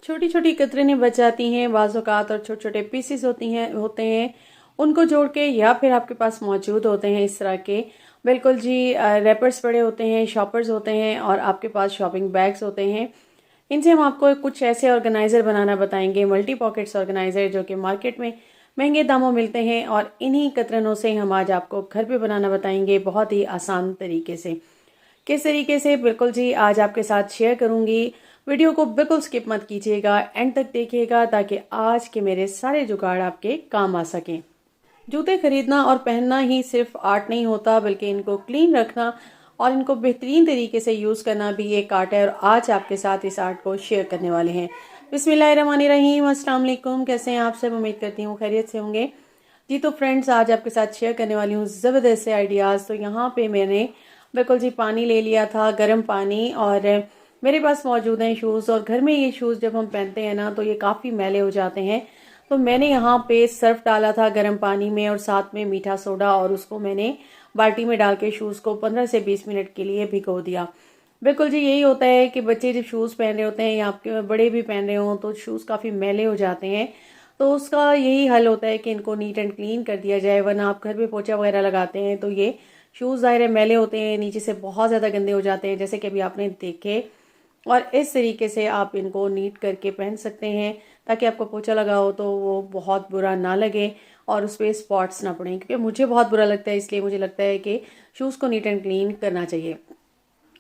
छोटी छोटी कतरनें बच जाती हैं बाज़ औक़ात और छोटे छोटे पीसेस होते हैं उनको जोड़ के, या फिर आपके पास मौजूद होते हैं इस तरह के बिल्कुल जी रैपर्स पड़े होते हैं, शॉपर्स होते हैं और आपके पास शॉपिंग बैग्स होते हैं। इनसे हम आपको कुछ ऐसे ऑर्गेनाइज़र बनाना बताएंगे, मल्टी पॉकेट्स ऑर्गेनाइज़र, जो कि मार्केट में महंगे दामों मिलते हैं। और इन्हीं कतरनों से हम आज आपको घर पे बनाना बताएंगे बहुत ही आसान तरीके से। किस तरीके से, बिल्कुल जी आज आपके साथ शेयर करूंगी। वीडियो को बिल्कुल स्किप मत कीजिएगा, एंड तक देखिएगा ताकि आज के मेरे सारे जुगाड़ आपके काम आ सकें। जूते खरीदना और पहनना ही सिर्फ आर्ट नहीं होता, बल्कि इनको क्लीन रखना और इनको बेहतरीन तरीके से यूज़ करना भी एक आर्ट है। और आज आपके साथ इस आर्ट को शेयर करने वाले हैं। बिस्मिल्लाहिर्रहमानिर्रहीम, अस्सलाम वालेकुम। कैसे हैं आप सब? उम्मीद करती हूँ खैरियत से होंगे जी। तो फ्रेंड्स, आज आपके साथ शेयर करने वाली हूँ ज़बरदस्त से आइडियाज़। तो यहाँ पे मैंने बिल्कुल जी पानी ले लिया था, गर्म पानी, और मेरे पास मौजूद हैं शूज़। और घर में ये शूज़ जब हम पहनते हैं ना, तो ये काफ़ी मैले हो जाते हैं। तो मैंने यहाँ पे सर्फ डाला था गर्म पानी में, और साथ में मीठा सोडा, और उसको मैंने बाल्टी में डाल के शूज़ को 15 से 20 मिनट के लिए भिगो दिया। बिल्कुल जी यही होता है कि बच्चे जब शूज़ पहन रहे होते हैं, या आपके बड़े भी पहन रहे हों, तो शूज़ काफ़ी मैले हो जाते हैं। तो उसका यही हल होता है कि इनको नीट एंड क्लीन कर दिया जाए। वरना आप घर पे पोछा वगैरह लगाते हैं तो ये शूज़ ज़ाहिर है मैले होते हैं, नीचे से बहुत ज़्यादा गंदे हो जाते हैं, जैसे कि अभी आपने देखे। और इस तरीके से आप इनको नीट करके पहन सकते हैं, ताकि आपको पोछा लगा हो तो वो बहुत बुरा ना लगे और उस पर स्पॉट्स ना पड़ें। क्योंकि मुझे बहुत बुरा लगता है, इसलिए मुझे लगता है कि शूज़ को नीट एंड क्लीन करना चाहिए।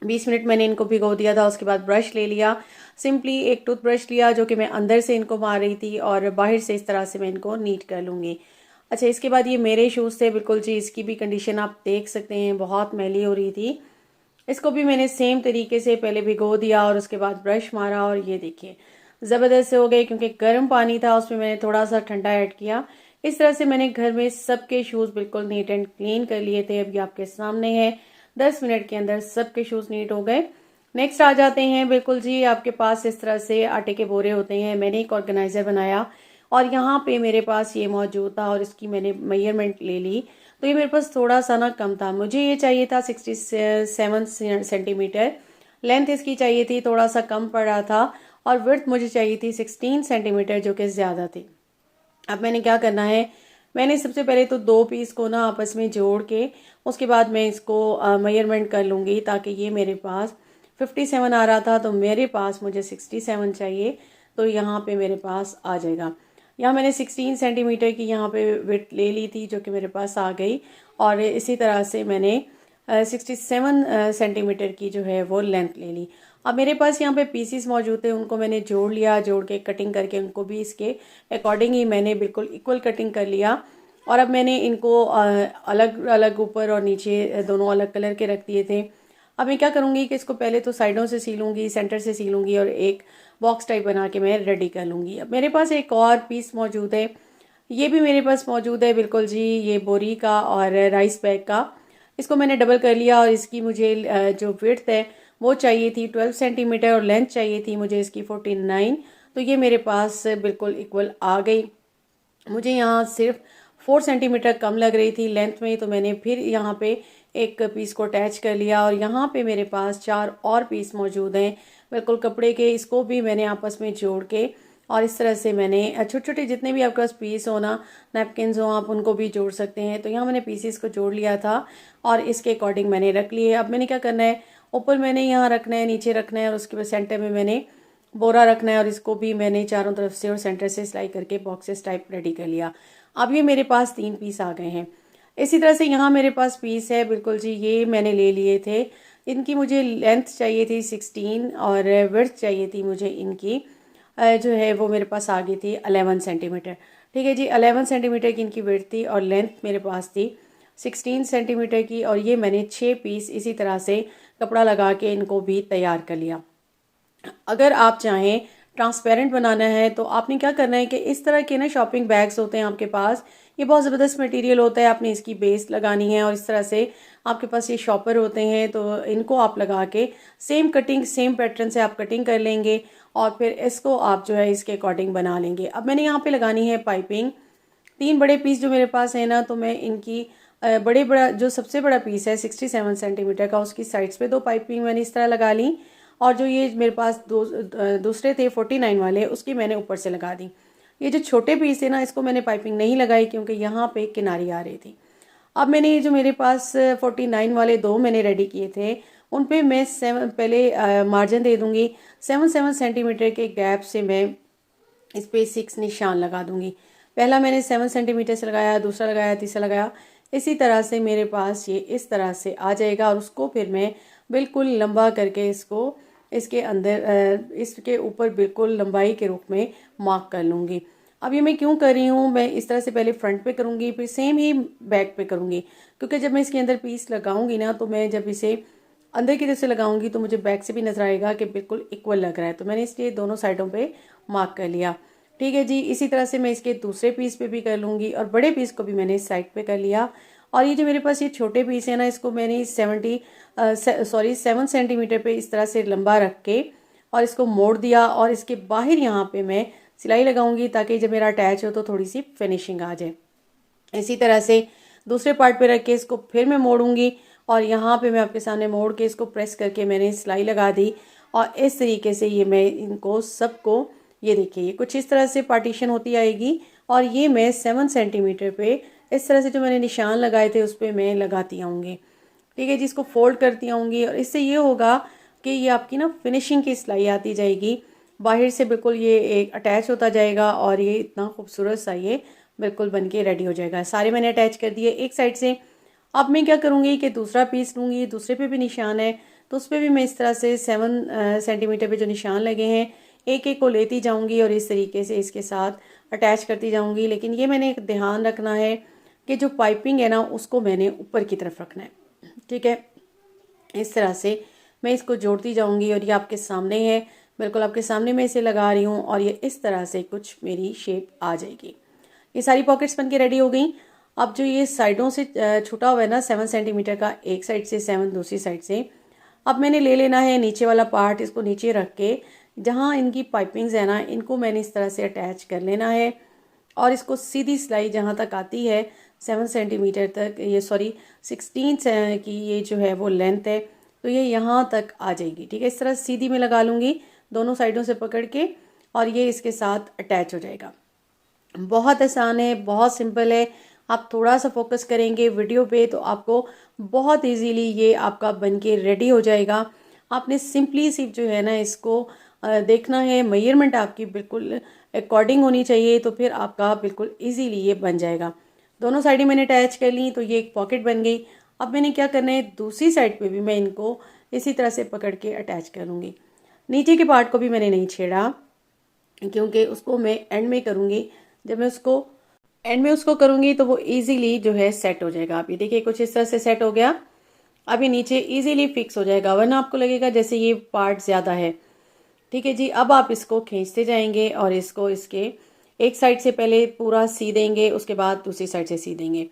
20 मिनट मैंने इनको भिगो दिया था। उसके बाद ब्रश ले लिया, सिंपली एक टूथ ब्रश लिया, जो कि मैं अंदर से इनको मार रही थी, और बाहर से इस तरह से मैं इनको नीट कर लूँगी। अच्छा, इसके बाद ये मेरे शूज़ थे, बिल्कुल जी इसकी भी कंडीशन आप देख सकते हैं, बहुत मैली हो रही थी। इसको भी मैंने सेम तरीके से पहले भिगो दिया और उसके बाद ब्रश मारा, और ये देखिए ज़बरदस्त से हो गए। क्योंकि गर्म पानी था, उसमें मैंने थोड़ा सा ठंडा ऐड किया। इस तरह से मैंने घर में सबके शूज़ बिल्कुल नीट एंड क्लीन कर लिए थे। अभी आपके सामने है, 10 मिनट के अंदर सबके शूज़ नीट हो गए। नेक्स्ट आ जाते हैं, बिल्कुल जी आपके पास इस तरह से आटे के बोरे होते हैं। मैंने एक ऑर्गेनाइज़र बनाया, और यहाँ पे मेरे पास ये मौजूद था, और इसकी मैंने मेजरमेंट ले ली। तो ये मेरे पास थोड़ा सा ना कम था, मुझे ये चाहिए था 67 सेंटीमीटर। लेंथ इसकी चाहिए थी, थोड़ा सा कम पड़ रहा था। और विड्थ मुझे चाहिए थी 16 सेंटीमीटर, जो कि ज़्यादा थी। अब मैंने क्या करना है, मैंने सबसे पहले तो दो पीस को ना आपस में जोड़ के उसके बाद मैं इसको मेजरमेंट कर लूँगी, ताकि ये मेरे पास 57 आ रहा था, तो मेरे पास मुझे 67 चाहिए। तो यहाँ पे मेरे पास आ जाएगा। यहाँ मैंने 16 सेंटीमीटर की यहाँ पे विड्थ ले ली थी, जो कि मेरे पास आ गई। और इसी तरह से मैंने 67 सेंटीमीटर की जो है वो लेंथ ले ली। अब मेरे पास यहाँ पे पीसीस मौजूद थे, उनको मैंने जोड़ लिया, जोड़ के कटिंग करके उनको भी इसके अकॉर्डिंग ही मैंने बिल्कुल इक्वल कटिंग कर लिया। और अब मैंने इनको अलग अलग ऊपर और नीचे दोनों अलग कलर के रख दिए थे। अब मैं क्या करूँगी कि इसको पहले तो साइडों से सीलूँगी, सेंटर से सीलूँगी, और एक बॉक्स टाइप बना के मैं रेडी कर लूँगी। अब मेरे पास एक और पीस मौजूद है, ये भी मेरे पास मौजूद है, बिल्कुल जी ये बोरी का और राइस बैग का। इसको मैंने डबल कर लिया, और इसकी मुझे जो विड्थ है वो चाहिए थी 12 सेंटीमीटर, और लेंथ चाहिए थी मुझे इसकी 49। तो ये मेरे पास बिल्कुल इक्वल आ गई। मुझे यहाँ सिर्फ 4 सेंटीमीटर कम लग रही थी लेंथ में, तो मैंने फिर यहाँ पे एक पीस को अटैच कर लिया। और यहाँ पे मेरे पास 4 और पीस मौजूद हैं बिल्कुल कपड़े के, इसको भी मैंने आपस में जोड़ के, और इस तरह से मैंने छोटे छोटे जितने भी आपके पास पीस हो ना, नैपकिन्स हो, आप उनको भी जोड़ सकते हैं। तो यहाँ मैंने पीसीस को जोड़ लिया था, और इसके अकॉर्डिंग मैंने रख लिए। अब मैंने क्या करना है, ऊपर मैंने यहाँ रखना है, नीचे रखना है, और उसके बाद सेंटर में मैंने बोरा रखना है, और इसको भी मैंने चारों तरफ से और सेंटर से सिलाई करके बॉक्सेस टाइप रेडी कर लिया। अब ये मेरे पास 3 पीस आ गए हैं। इसी तरह से यहाँ मेरे पास पीस है, बिल्कुल जी ये मैंने ले लिए थे। इनकी मुझे लेंथ चाहिए थी 16, और विड्थ चाहिए थी मुझे इनकी जो है वो मेरे पास आ गई थी 11 सेंटीमीटर। ठीक है जी, 11 सेंटीमीटर की इनकी विड्थ थी, और लेंथ मेरे पास थी 16 सेंटीमीटर की। और ये मैंने 6 पीस इसी तरह से कपड़ा लगा के इनको भी तैयार कर लिया। अगर आप चाहें ट्रांसपेरेंट बनाना है, तो आपने क्या करना है कि इस तरह के ना शॉपिंग बैग्स होते हैं आपके पास, ये बहुत ज़बरदस्त मटेरियल होता है। आपने इसकी बेस लगानी है, और इस तरह से आपके पास ये शॉपर होते हैं, तो इनको आप लगा के सेम कटिंग सेम पैटर्न से आप कटिंग कर लेंगे, और फिर इसको आप जो है इसके अकॉर्डिंग बना लेंगे। अब मैंने यहाँ पे लगानी है पाइपिंग। 3 बड़े पीस जो मेरे पास है ना, तो मैं इनकी बड़ा जो सबसे बड़ा पीस है 67 सेंटीमीटर का, उसकी साइड्स पे 2 पाइपिंग मैंने इस तरह लगा ली। और जो ये मेरे पास दूसरे थे 49 वाले, उसकी मैंने ऊपर से लगा दी। ये जो छोटे पीस है ना, इसको मैंने पाइपिंग नहीं लगाई क्योंकि यहाँ पे किनारी आ रही थी। अब मैंने ये जो मेरे पास 49 वाले 2 मैंने रेडी किए थे, उन पे मैं पहले मार्जिन दे दूंगी। 7 सेंटीमीटर के गैप से मैं इस पे 6 निशान लगा दूंगी। पहला मैंने 7 सेंटीमीटर से लगाया, दूसरा लगाया, तीसरा लगाया। इसी तरह से मेरे पास ये इस तरह से आ जाएगा और उसको फिर मैं बिल्कुल लंबा करके इसको इसके अंदर इसके ऊपर बिल्कुल लंबाई के रूप में मार्क कर लूँगी। अब ये मैं क्यों कर रही हूँ, मैं इस तरह से पहले फ्रंट पे करूँगी, फिर सेम ही बैक पे करूँगी, क्योंकि जब मैं इसके अंदर पीस लगाऊंगी ना, तो मैं जब इसे अंदर की तरफ से लगाऊंगी तो मुझे बैक से भी नजर आएगा कि बिल्कुल इक्वल लग रहा है। तो मैंने इसलिए दोनों साइडों पे मार्क कर लिया। ठीक है जी, इसी तरह से मैं इसके दूसरे पीस पे भी कर लूँगी और बड़े पीस को भी मैंने इस साइड पे कर लिया। और ये जो मेरे पास ये छोटे पीस है ना, इसको मैंने 7 सेंटीमीटर पे इस तरह से लंबा रख के और इसको मोड़ दिया और इसके बाहर यहाँ पे मैं सिलाई लगाऊंगी ताकि जब मेरा अटैच हो तो थोड़ी सी फिनिशिंग आ जाए। इसी तरह से दूसरे पार्ट पे रख के इसको फिर मैं मोड़ूंगी और यहाँ पे मैं आपके सामने मोड़ के इसको प्रेस करके मैंने सिलाई लगा दी। और इस तरीके से ये मैं इनको सबको, ये देखिए, ये कुछ इस तरह से पार्टीशन होती आएगी। और ये मैं 7 सेंटीमीटर पे इस तरह से जो मैंने निशान लगाए थे उस पर मैं लगाती आऊँगी। ठीक है जी, इसको फोल्ड करती आऊँगी और इससे ये होगा कि ये आपकी ना फिनिशिंग की सिलाई आती जाएगी। बाहर से बिल्कुल ये एक अटैच होता जाएगा और ये इतना खूबसूरत सा ये बिल्कुल बन के रेडी हो जाएगा। सारे मैंने अटैच कर दिए एक साइड से। अब मैं क्या करूँगी कि दूसरा पीस लूँगी, दूसरे पे भी निशान है तो उस पर भी मैं इस तरह से 7 सेंटीमीटर पे जो निशान लगे हैं एक एक को लेती जाऊँगी और इस तरीके से इसके साथ अटैच करती जाऊँगी। लेकिन ये मैंने एक ध्यान रखना है कि जो पाइपिंग है ना उसको मैंने ऊपर की तरफ रखना है। ठीक है, इस तरह से मैं इसको जोड़ती जाऊँगी और ये आपके सामने है, बिल्कुल आपके सामने मैं इसे लगा रही हूँ और ये इस तरह से कुछ मेरी शेप आ जाएगी। ये सारी पॉकेट्स बनके रेडी हो गई। अब जो ये साइडों से छूटा हुआ है ना 7 सेंटीमीटर का, एक साइड से 7 दूसरी साइड से, अब मैंने ले लेना है नीचे वाला पार्ट। इसको नीचे रख के जहाँ इनकी पाइपिंग्स है ना, इनको मैंने इस तरह से अटैच कर लेना है और इसको सीधी सिलाई जहाँ तक आती है 7 सेंटीमीटर तक, ये 16 की ये जो है वो लेंथ है, तो ये यहाँ तक आ जाएगी। ठीक है, इस तरह सीधी में लगा लूँगी दोनों साइडों से पकड़ के और ये इसके साथ अटैच हो जाएगा। बहुत आसान है, बहुत सिंपल है। आप थोड़ा सा फोकस करेंगे वीडियो पे तो आपको बहुत इजीली ये आपका बनके रेडी हो जाएगा। आपने सिंपली सिर्फ जो है ना इसको देखना है, मेजरमेंट आपकी बिल्कुल अकॉर्डिंग होनी चाहिए, तो फिर आपका बिल्कुल इजीली ये बन जाएगा। दोनों साइडें मैंने अटैच कर ली तो ये एक पॉकेट बन गई। अब मैंने क्या करना है, दूसरी साइड पे भी मैं इनको इसी तरह से पकड़ के अटैच करूँगी। नीचे के पार्ट को भी मैंने नहीं छेड़ा क्योंकि उसको मैं एंड में करूँगी। जब मैं उसको एंड में उसको करूँगी तो वो इजीली जो है सेट हो जाएगा। आप ये देखिए कुछ इस तरह से सेट हो गया। अब ये नीचे इजीली फिक्स हो जाएगा, वरना आपको लगेगा जैसे ये पार्ट ज़्यादा है। ठीक है जी, अब आप इसको खींचते जाएंगे और इसको इसके एक साइड से पहले पूरा सी देंगे, उसके बाद दूसरी साइड से सी देंगे।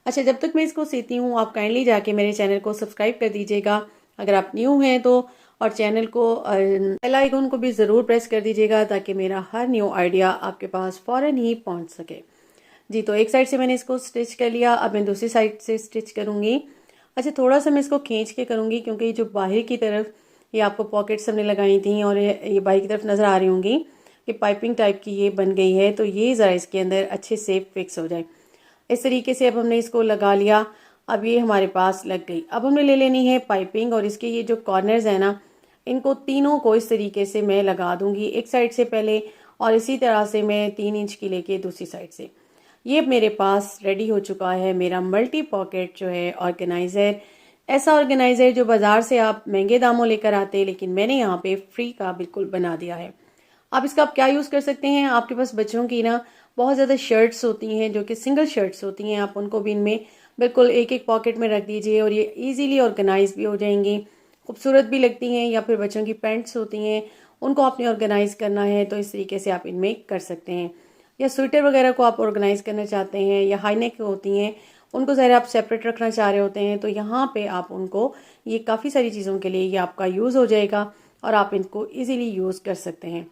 अच्छा, जब तक मैं इसको सीती हूँ आप काइंडली जाके मेरे चैनल को सब्सक्राइब कर दीजिएगा अगर आप न्यू हैं तो, और चैनल को बेल आइकन को भी ज़रूर प्रेस कर दीजिएगा ताकि मेरा हर न्यू आइडिया आपके पास फ़ौरन ही पहुँच सके जी। तो एक साइड से मैंने इसको स्टिच कर लिया, अब मैं दूसरी साइड से स्टिच करूँगी। अच्छा, थोड़ा सा मैं इसको खींच के करूँगी क्योंकि जो बाहर की तरफ ये आपको पॉकेट्स हमने लगाई थी और ये बाहर की तरफ नज़र आ रही होंगी कि पाइपिंग टाइप की ये बन गई है, तो ये ज़रा इसके अंदर अच्छे से फिक्स हो जाए। इस तरीके से अब हमने इसको लगा लिया। अब ये हमारे पास लग गई। अब हमने ले लेनी है पाइपिंग और इसके ये जो कॉर्नर्स हैं ना, इनको तीनों को इस तरीके से मैं लगा दूंगी एक साइड से पहले और इसी तरह से मैं 3 इंच की लेके दूसरी साइड से। ये मेरे पास रेडी हो चुका है मेरा मल्टी पॉकेट जो है ऑर्गेनाइज़र। ऐसा ऑर्गेनाइज़र जो बाज़ार से आप महंगे दामों लेकर आते हैं, लेकिन मैंने यहाँ पे फ्री का बिल्कुल बना दिया है। अब इसका आप क्या यूज़ कर सकते हैं, आपके पास बच्चों की ना बहुत ज़्यादा शर्ट्स होती हैं जो कि सिंगल शर्ट्स होती हैं, आप उनको भी इनमें बिल्कुल एक एक पॉकेट में रख दीजिए और ये ईजीली ऑर्गेनाइज भी हो जाएंगी, खूबसूरत भी लगती हैं। या फिर बच्चों की पैंट्स होती हैं, उनको आपने ऑर्गेनाइज करना है तो इस तरीके से आप इनमें कर सकते हैं। या स्वेटर वगैरह को आप ऑर्गेनाइज करना चाहते हैं, या हाई नेक होती हैं उनको ज़रा आप सेपरेट रखना चाह रहे होते हैं, तो यहाँ पे आप उनको, ये काफ़ी सारी चीज़ों के लिए ये आपका यूज़ हो जाएगा और आप इनको ईजिली यूज़ कर सकते हैं।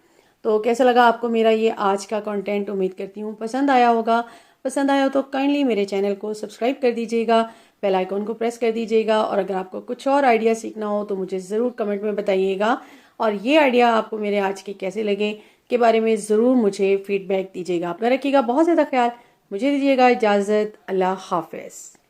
तो कैसा लगा आपको मेरा ये आज का कंटेंट, उम्मीद करती हूँ पसंद आया होगा। पसंद आया हो तो काइंडली मेरे चैनल को सब्सक्राइब कर दीजिएगा, बेल आइकन को प्रेस कर दीजिएगा और अगर आपको कुछ और आइडिया सीखना हो तो मुझे ज़रूर कमेंट में बताइएगा। और ये आइडिया आपको मेरे आज के कैसे लगे के बारे में ज़रूर मुझे फीडबैक दीजिएगा। अपना रखिएगा बहुत ज़्यादा ख्याल। मुझे दीजिएगा इजाज़त। अल्लाह हाफ़िज़।